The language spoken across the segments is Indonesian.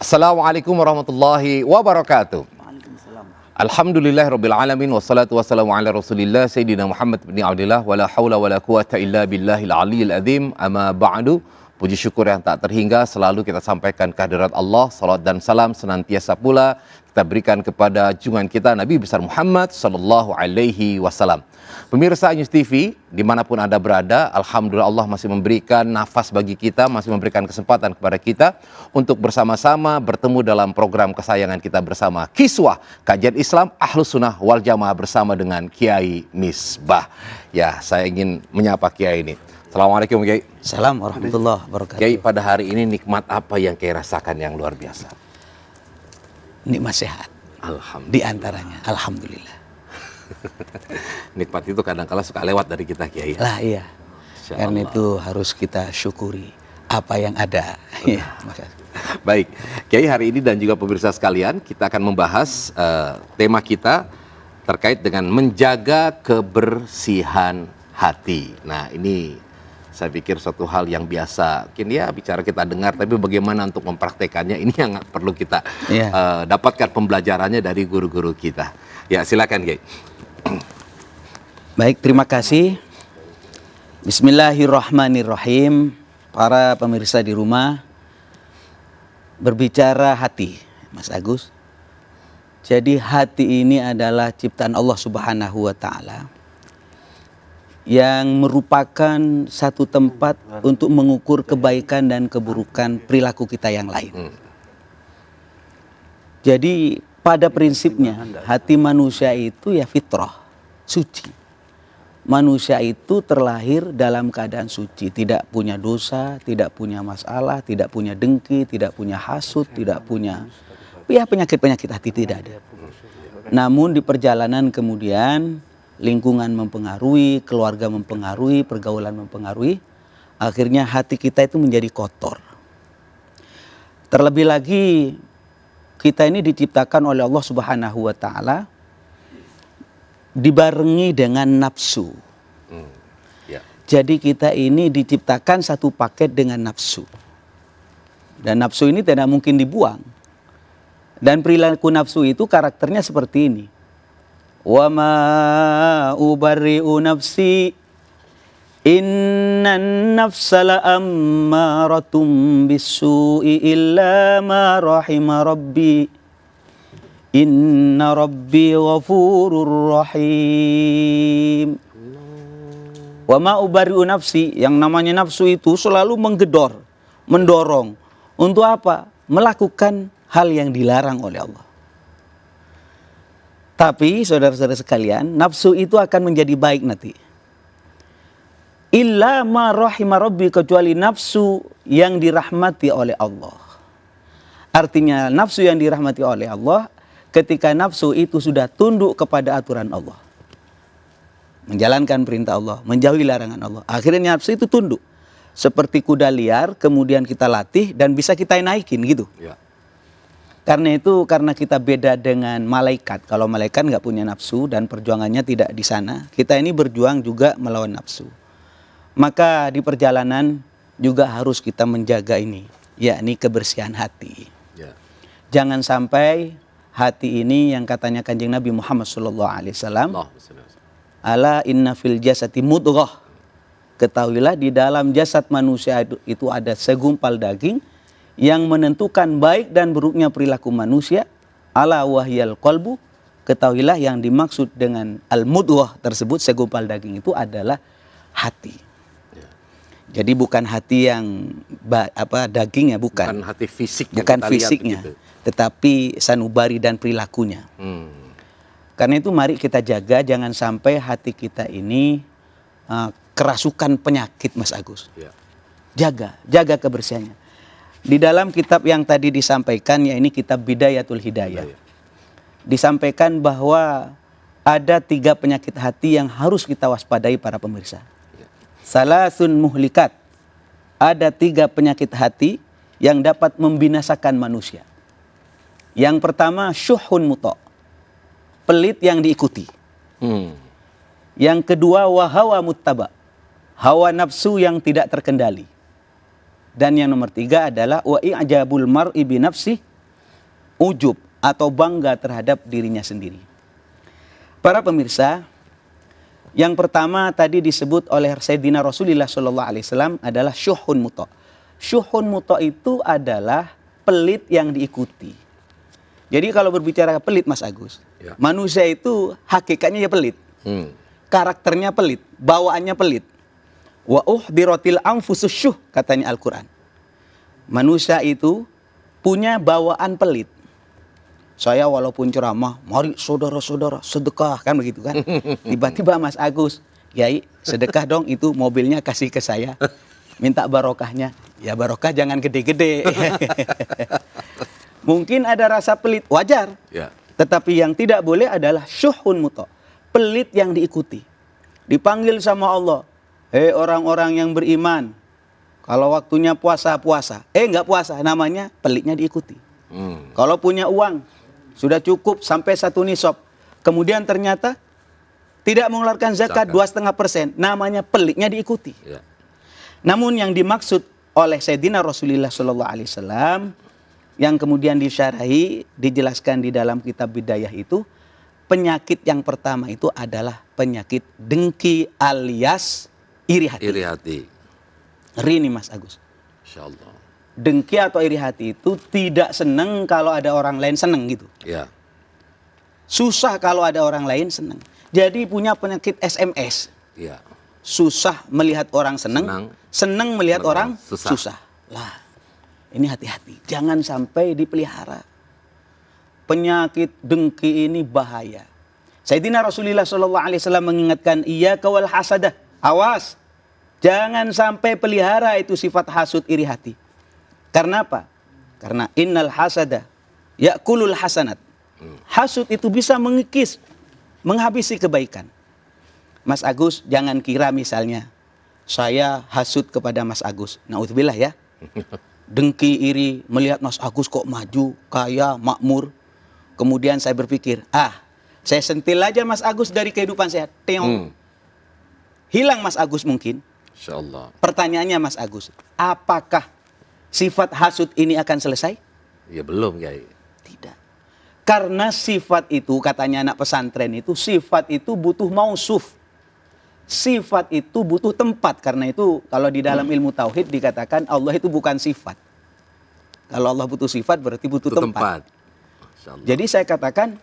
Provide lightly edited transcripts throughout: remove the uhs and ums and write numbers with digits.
Assalamualaikum warahmatullahi wabarakatuh. Alhamdulillahirabbil alamin wassalatu wassalamu ala Rasulillah Sayyidina Muhammad bin Abdullah wala haula wala quwata illa billahil aliyil azim. Amma ba'du. Puji syukur yang tak terhingga selalu kita sampaikan kehadirat Allah. Salat dan salam senantiasa pula kita berikan kepada junjungan kita Nabi besar Muhammad sallallahu alaihi wasallam. Pemirsa News TV, dimanapun Anda berada, alhamdulillah Allah masih memberikan nafas bagi kita, masih memberikan kesempatan kepada kita untuk bersama-sama bertemu dalam program kesayangan kita bersama, Kiswah Kajian Islam Ahlus Sunnah wal Jamaah bersama dengan Kiai Misbah. Ya, saya ingin menyapa Kiai ini. Assalamualaikum Kiai. Assalamualaikum warahmatullahi wabarakatuh. Kiai, pada hari ini nikmat apa yang Kiai rasakan yang luar biasa? Nikmat sehat. Alhamdulillah. Di antaranya, alhamdulillah. Nikmat itu kadang-kala suka lewat dari kita Kiai. Lah iya. Karena itu harus kita syukuri apa yang ada. Ya, baik, Kiai, hari ini dan juga pemirsa sekalian, kita akan membahas tema kita terkait dengan menjaga kebersihan hati. Nah, ini saya pikir suatu hal yang biasa, mungkin ya bicara kita dengar, tapi bagaimana untuk mempraktekannya ini yang perlu kita dapatkan pembelajarannya dari guru-guru kita. Ya, silakan Kiai. Baik, terima kasih. Bismillahirrahmanirrahim. Para pemirsa di rumah, berbicara hati, Mas Agus. Jadi hati ini adalah ciptaan Allah Subhanahu wa Ta'ala, yang merupakan satu tempat untuk mengukur kebaikan dan keburukan perilaku kita yang lain. Jadi pada prinsipnya hati manusia itu ya fitrah, suci. Manusia itu terlahir dalam keadaan suci, tidak punya dosa, tidak punya masalah, tidak punya dengki, tidak punya hasud, tidak punya penyakit-penyakit hati, tidak ada. Namun di perjalanan kemudian lingkungan mempengaruhi, keluarga mempengaruhi, pergaulan mempengaruhi, akhirnya hati kita itu menjadi kotor. Terlebih lagi kita ini diciptakan oleh Allah Subhanahu wa Ta'ala dibarengi dengan nafsu. Jadi kita ini diciptakan satu paket dengan nafsu. Dan nafsu ini tidak mungkin dibuang. Dan perilaku nafsu itu karakternya seperti ini. Wa ma ubarri'u nafsi innan nafsa la'ammaratum bisu'i illa ma rahima rabbi inna rabbi ghafurur rahim. Wa ma ubarri'u nafsi, yang namanya nafsu itu selalu menggedor, mendorong untuk apa? Melakukan hal yang dilarang oleh Allah. Tapi saudara-saudara sekalian, nafsu itu akan menjadi baik nanti. Illa ma rahima rabbi, kecuali nafsu yang dirahmati oleh Allah. Artinya nafsu yang dirahmati oleh Allah, ketika nafsu itu sudah tunduk kepada aturan Allah, menjalankan perintah Allah, menjauhi larangan Allah, akhirnya nafsu itu tunduk. Seperti kuda liar, kemudian kita latih dan bisa kita naikin gitu. Ya. Karena itu, karena kita beda dengan malaikat. Kalau malaikat nggak punya nafsu dan perjuangannya tidak di sana, kita ini berjuang juga melawan nafsu. Maka di perjalanan juga harus kita menjaga ini, yakni kebersihan hati. Ya. Jangan sampai hati ini yang katanya Kanjeng Nabi Muhammad SAW, ala inna fil jasati mudghah. Ketahuilah di dalam jasad manusia itu ada segumpal daging yang menentukan baik dan buruknya perilaku manusia. Ala wahyal qalbu, ketahuilah yang dimaksud dengan al-mudghah tersebut, segumpal daging itu adalah hati. Jadi bukan hati yang dagingnya, bukan hati fisiknya, bukan fisiknya, tetapi sanubari dan perilakunya. Karena itu mari kita jaga, jangan sampai hati kita ini kerasukan penyakit, Mas Agus. Jaga kebersihannya. Di dalam kitab yang tadi disampaikan, ya ini kitab Bidayatul Hidayah, disampaikan bahwa ada 3 penyakit hati yang harus kita waspadai para pemirsa. Salasun muhlikat, ada 3 penyakit hati yang dapat membinasakan manusia. Yang pertama syuhun muta', pelit yang diikuti. Yang kedua wahawa muttaba', hawa nafsu yang tidak terkendali. Dan yang nomor 3 adalah wa i'jabul mar'i bi nafsi ujub atau bangga terhadap dirinya sendiri. Para pemirsa, yang pertama tadi disebut oleh Sayyidina Rasulullah SAW adalah syuhun muta'. Syuhun muta' itu adalah pelit yang diikuti. Jadi kalau berbicara pelit Mas Agus, Ya. manusia itu hakikatnya ya pelit. Karakternya pelit, bawaannya pelit. Wa uhdiratil anfusus syuh, katanya Al-Quran. Manusia itu punya bawaan pelit. Saya walaupun ceramah, mari saudara-saudara sedekah, kan begitu kan. Tiba-tiba Mas Agus, Yai sedekah dong, itu mobilnya kasih ke saya. Minta barokahnya. Ya barokah jangan gede-gede. Mungkin ada rasa pelit, wajar. Ya. Tetapi yang tidak boleh adalah syuhun muta'. Pelit yang diikuti. Dipanggil sama Allah. Hei orang-orang yang beriman. Kalau waktunya puasa-puasa. Nggak puasa, namanya pelitnya diikuti. Kalau punya uang, sudah cukup sampai 1 nisab. Kemudian ternyata tidak mengeluarkan zakat 2,5%. Namanya pelitnya diikuti. Ya. Namun yang dimaksud oleh Sayyidina Rasulullah SAW yang kemudian disyarahi, dijelaskan di dalam kitab Bidayah itu, penyakit yang pertama itu adalah penyakit dengki alias iri hati. Iri hati. Rini Mas Agus. Insyaallah. Dengki atau iri hati itu tidak senang kalau ada orang lain senang gitu. Ya. Susah kalau ada orang lain senang. Jadi punya penyakit SMS. Ya. Susah melihat orang senang, senang melihat orang susah. Lah, ini hati-hati. Jangan sampai dipelihara. Penyakit dengki ini bahaya. Sayyidina Rasulullah SAW mengingatkan, iyyaka wal hasadah. Awas, jangan sampai pelihara itu sifat hasud iri hati. Karena apa? Karena innal hasada ya'kulul hasanat. Hasud itu bisa mengikis, menghabisi kebaikan. Mas Agus, jangan kira misalnya saya hasud kepada Mas Agus. Naudzubillah ya. Dengki, iri, melihat Mas Agus kok maju, kaya, makmur. Kemudian saya berpikir, saya sentil aja Mas Agus dari kehidupan sehat. Teong. Hilang Mas Agus mungkin. Insyaallah. Pertanyaannya Mas Agus, apakah sifat hasud ini akan selesai? Ya belum, Kiai. Tidak. Karena sifat itu, katanya anak pesantren itu, sifat itu butuh mausuf. Sifat itu butuh tempat. Karena itu kalau di dalam ilmu tauhid dikatakan Allah itu bukan sifat. Kalau Allah butuh sifat berarti butuh tempat. Jadi saya katakan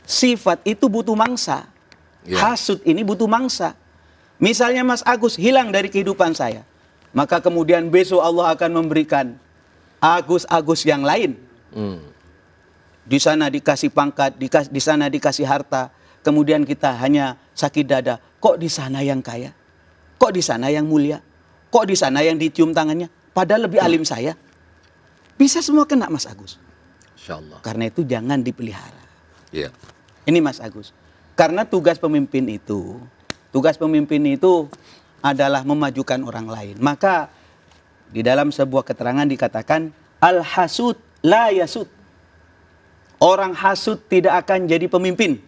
sifat itu butuh mangsa. Ya. Hasud ini butuh mangsa. Misalnya Mas Agus hilang dari kehidupan saya, maka kemudian besok Allah akan memberikan Agus-Agus yang lain. Di sana dikasih pangkat, di sana dikasih harta. Kemudian kita hanya sakit dada. Kok di sana yang kaya? Kok di sana yang mulia? Kok di sana yang dicium tangannya? Padahal lebih alim saya. Bisa semua kena Mas Agus. Insyaallah. Karena itu jangan dipelihara. Iya. Ini Mas Agus. Karena tugas pemimpin itu adalah memajukan orang lain. Maka di dalam sebuah keterangan dikatakan al-hasud la yasud. Orang hasud tidak akan jadi pemimpin.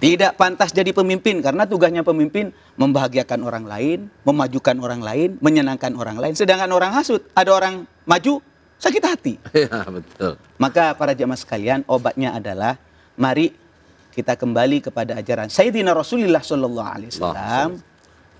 Tidak pantas jadi pemimpin karena tugasnya pemimpin membahagiakan orang lain, memajukan orang lain, menyenangkan orang lain. Sedangkan orang hasud, ada orang maju, sakit hati. Ya, betul. Maka para jamaah sekalian, obatnya adalah mari kita kembali kepada ajaran Sayyidina Rasulullah SAW.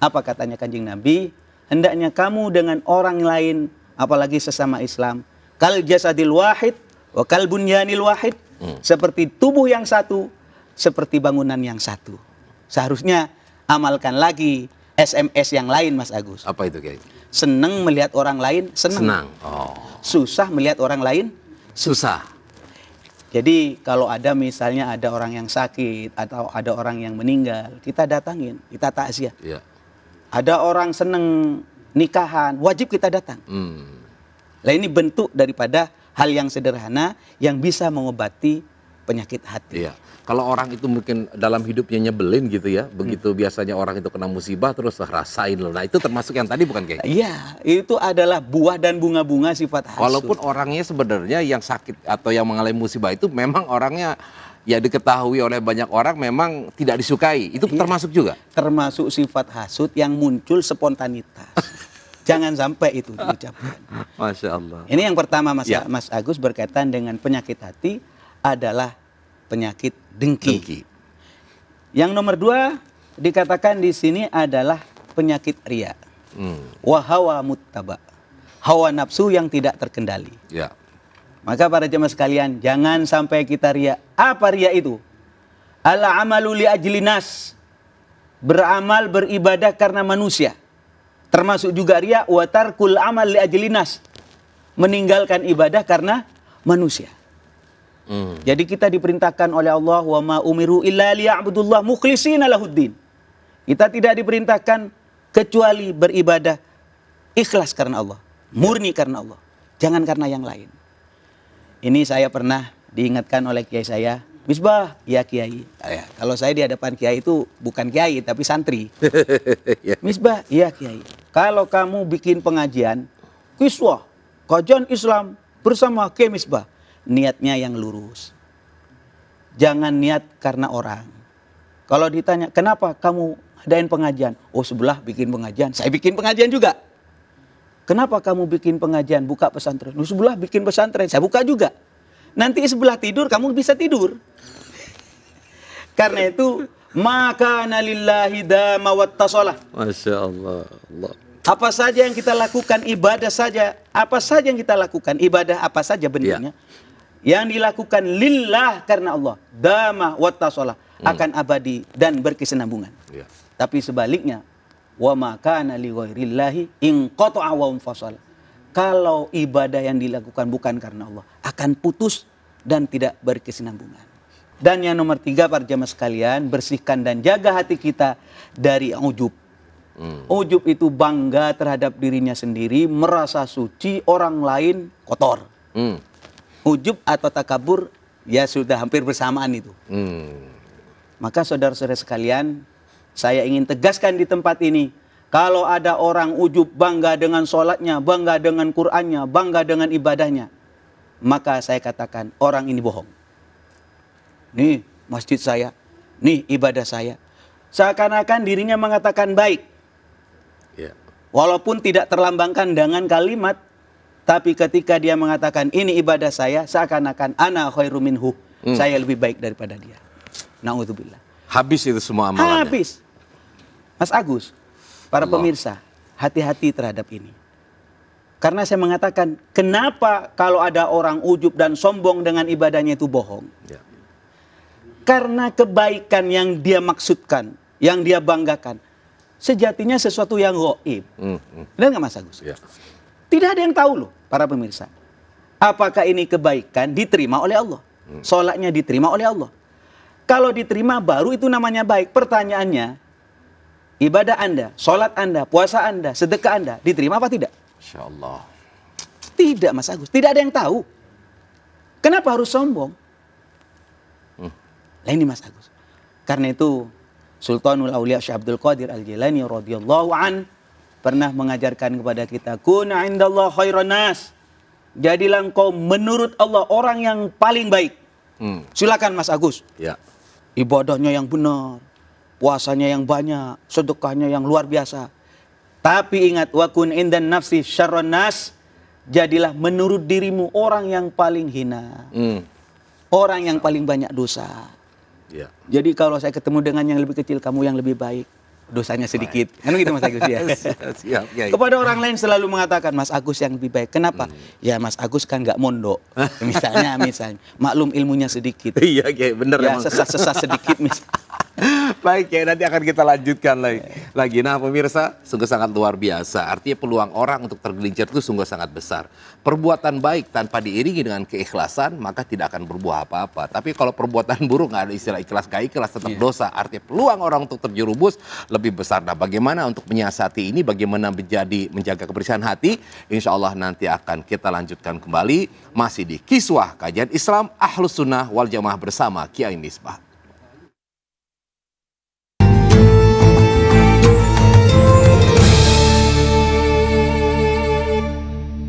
Apa katanya Kanjeng Nabi? Hendaknya kamu dengan orang lain, apalagi sesama Islam, kal jasadil wahid wa kal bunyanil wahid, seperti tubuh yang satu, seperti bangunan yang satu. Seharusnya amalkan lagi SMS yang lain Mas Agus. Apa itu, Kiai? Senang melihat orang lain, senang. Oh. Susah melihat orang lain, Susah. Jadi kalau ada misalnya ada orang yang sakit atau ada orang yang meninggal, kita datangin, kita takziah. Iya. Ada orang senang nikahan, wajib kita datang. Nah ini bentuk daripada hal yang sederhana yang bisa mengobati penyakit hati. Iya. Kalau orang itu mungkin dalam hidupnya nyebelin gitu ya, begitu biasanya orang itu kena musibah terus rasain loh. Nah itu termasuk yang tadi bukan, Kiai? Iya, itu adalah buah dan bunga-bunga sifat hasud. Walaupun orangnya sebenarnya yang sakit atau yang mengalami musibah itu memang orangnya ya diketahui oleh banyak orang memang tidak disukai. Itu termasuk juga? Termasuk sifat hasud yang muncul spontanitas. Jangan sampai itu diucapkan. Masya Allah. Ini yang pertama Mas, Ya. Mas Agus berkaitan dengan penyakit hati adalah penyakit dengki. Yang nomor 2 dikatakan di sini adalah penyakit riya. Wa hawa muttaba. Hawa nafsu yang tidak terkendali. Ya. Maka para jemaah sekalian, jangan sampai kita riya. Apa riya itu? Ala amalu li ajli nas. Beramal beribadah karena manusia. Termasuk juga riya wa tarkul amal li ajli nas. Meninggalkan ibadah karena manusia. Jadi kita diperintahkan oleh Allah wa ma umiru illa liya'budullah mukhlishina lahuddin. Kita tidak diperintahkan kecuali beribadah ikhlas karena Allah, murni karena Allah, jangan karena yang lain. Ini saya pernah diingatkan oleh kiai saya, Misbah, ya kiai. Ya, kalau saya di hadapan kiai itu bukan kiai tapi santri. Misbah, ya kiai. Kalau kamu bikin pengajian, kiswah, kajian Islam bersama Kiai Misbah, niatnya yang lurus. Jangan niat karena orang. Kalau ditanya, kenapa kamu adain pengajian? Oh, sebelah bikin pengajian, saya bikin pengajian juga. Kenapa kamu bikin pengajian, buka pesantren? Oh, sebelah bikin pesantren, saya buka juga. Nanti sebelah tidur, kamu bisa tidur. Karena itu, maka nalillahi dama wattasalah. Masya Allah. Apa saja yang kita lakukan, ibadah saja. Apa saja yang kita lakukan, ibadah apa saja bentuknya. Yang dilakukan lillah karena Allah. Dama wattasalah. Akan abadi dan berkesinambungan. Tapi sebaliknya, wa ma kana li ghairillahi in qata'a wa infasala. Kalau ibadah yang dilakukan bukan karena Allah, akan putus dan tidak berkesinambungan. Dan yang nomor 3 para jamaah sekalian, bersihkan dan jaga hati kita dari ujub. Ujub itu bangga terhadap dirinya sendiri, merasa suci, orang lain kotor. Ujub atau takabur ya sudah hampir bersamaan itu. Maka saudara-saudara sekalian, saya ingin tegaskan di tempat ini, kalau ada orang ujub bangga dengan sholatnya, bangga dengan Qur'annya, bangga dengan ibadahnya, maka saya katakan orang ini bohong. Nih masjid saya, nih ibadah saya. Seakan-akan dirinya mengatakan baik. Walaupun tidak terlambangkan dengan kalimat, tapi ketika dia mengatakan ini ibadah saya, seakan-akan ana khairu minhu, saya lebih baik daripada dia. Na'udzubillah. Habis itu semua amalannya. Habis. Mas Agus, para pemirsa, hati-hati terhadap ini. Karena saya mengatakan, kenapa kalau ada orang ujub dan sombong dengan ibadahnya itu bohong? Karena kebaikan yang dia maksudkan, yang dia banggakan, sejatinya sesuatu yang gaib. Benar nggak Mas Agus? Tidak ada yang tahu loh, para pemirsa. Apakah ini kebaikan diterima oleh Allah? Sholatnya diterima oleh Allah. Kalau diterima baru itu namanya baik. Pertanyaannya, ibadah Anda, sholat Anda, puasa Anda, sedekah Anda, diterima apa tidak? Insya Allah. Tidak Mas Agus, tidak ada yang tahu. Kenapa harus sombong? Nah ini Mas Agus. Karena itu Sultanul Aulia Syekh Abdul Qadir Al-Jilani radhiyallahu an pernah mengajarkan kepada kita, kun indallah khairan nas. Jadilah engkau menurut Allah orang yang paling baik. Silakan Mas Agus. Ibadahnya yang benar, puasanya yang banyak, sedekahnya yang luar biasa. Tapi ingat, wa kun indan nafsi syarrun nas. Jadilah menurut dirimu orang yang paling hina. Orang yang paling banyak dosa. Jadi kalau saya ketemu dengan yang lebih kecil, kamu yang lebih baik, dosanya sedikit. Kan gitu Mas Agus ya. Kepada orang lain selalu mengatakan Mas Agus yang lebih baik. Kenapa? Ya Mas Agus kan nggak mondok. Misalnya maklum ilmunya sedikit. Iya, bener. Ya sesat-sesat sedikit misalnya. Baik ya, nanti akan kita lanjutkan lagi. Nah pemirsa, sungguh sangat luar biasa. Artinya peluang orang untuk tergelincir itu sungguh sangat besar. Perbuatan baik tanpa diiringi dengan keikhlasan, maka tidak akan berbuah apa-apa. Tapi kalau perbuatan buruk, nggak ada istilah ikhlas, gak ikhlas, tetap dosa. Artinya peluang orang untuk terjerumus lebih besar. Nah bagaimana untuk menyiasati ini, bagaimana menjaga kebersihan hati, insya Allah nanti akan kita lanjutkan kembali. Masih di Kiswah Kajian Islam Ahlus Sunnah wal Jamaah bersama Kiai Misbah.